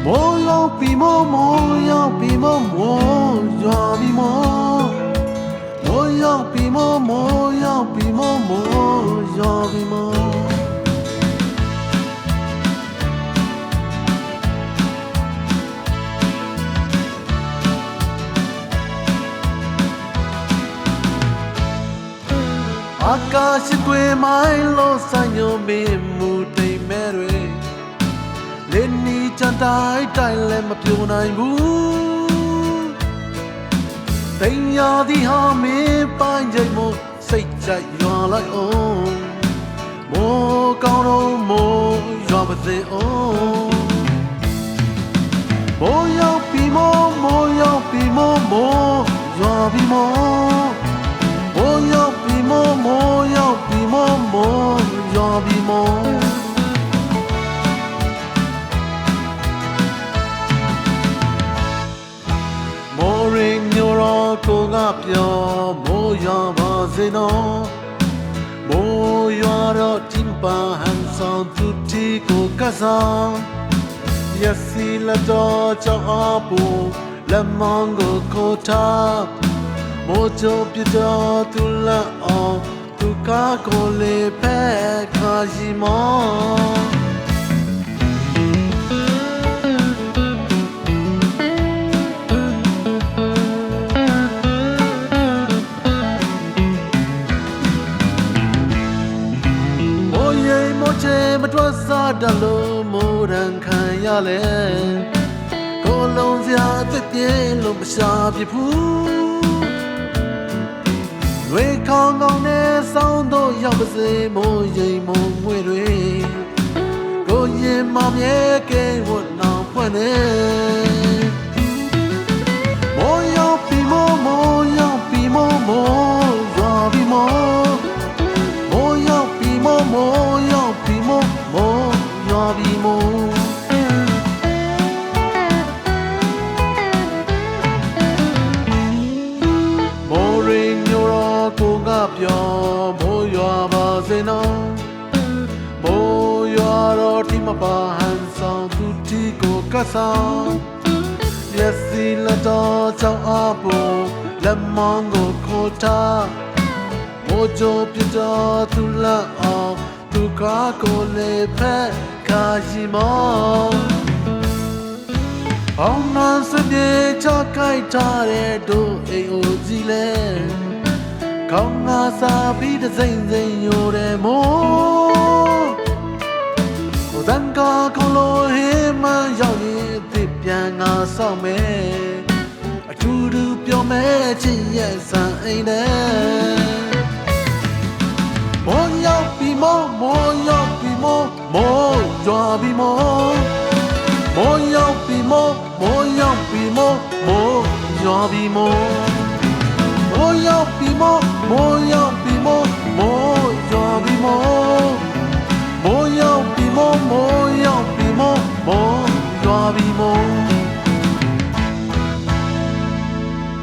မိုးရောက်ပြီမိုးရောက်ပြီမိုးရွာပြီမိုးရောက်ပြီမိုးရောက်ပြီမိုးရွာပြီမိုးအာကာရှိတွင်မိုင်းလို့ဆိုင်ညုံမင်းမူတိမ်မဲတွေလင်းနီချန်တိုင်းတိုင်းလည်းမပြိုနိုင်ဘူးတိမ်ရာဒီဟာမင်းပိုင်းချိန်မို့စိတ်ကြိုက်ရွာလိုက်အောင်မိုးကောင်းတော့မိုးရွာပါစေအောင်မိုးရောက်ပြီမိုးရောက်ပြီမိုးရွာပြီမိုးရောက်ပြီမိုးရောက်ပြီမိုးရွာပြီမိုးမိုးရင်းညိုတော့ကိုကပြောမိုးရွာပါစေနော်မိုးရွာတော့တင်ပါဟန်ဆောင်သူတီကိုကစားရစီလာတော့ချောင်းအပူလက်မောင်းကိုခိုးထားမိုးကြိုပြတော့သူလက်အောင်သူကားကိုလေးဖက်ခါရှိမောမိုးရိမ်မိုးချေမတွက်စားတလို့မိုးရန်ခံရလေကိုလုံးစရာအသက်ပြေလို့မရှာပြဘူးဝေခေါင်းကောင်းနဲ့ဆောင်းတို့ရောက်ပါစေမိုးရိမ်မိုးငွေတွေကိုရင်မမြဲကဲဝတ်နောင်ဖွင့်နေမိုးရောက်ပြီမိုးရောက်ပြီမိုးရွာပြီမိုးရောက်ပြီမိုးရောက်ပြီမိုးရွာပြီမိုးပြောမိုးရွာပါစေနော်မိုးရွာတော့ဒီမပါဟန်ဆောင်သူတီကိုကစားရက်စီလာတော့ချောင်းအပူလက်မောင်းကိုခိုးထားမိုးကြိုပြတော့သူလက်အောင်သူကားကိုလေးဖက်ခါရှိမောအောင်နန်းစပြေချခိုက်ထားတဲ့တို့အိမ်အိုကြီးလဲခေါင်းငါစားပြီးတစိမ့်စိမ့်ညိုတယ်မိုးကိုတန်ကားခေါလိုဟင်းမရောက်ရင်အစ်ပြန်ငါဆောင်မယ်အထူးတူပြောမယ်ချစ်ရဲ့စံအိမ်နဲ့မိုးရောက်ပြီမိုးရောက်ပြီမိုးရွာပြီမိုးရောက်ပြီမိုးရောက်ပြီမိုးရွာပြီမိုးရောက်ပြီမိုးရောက်ပြီမိုးရွာပြီမိုးရောက်ပြီမိုး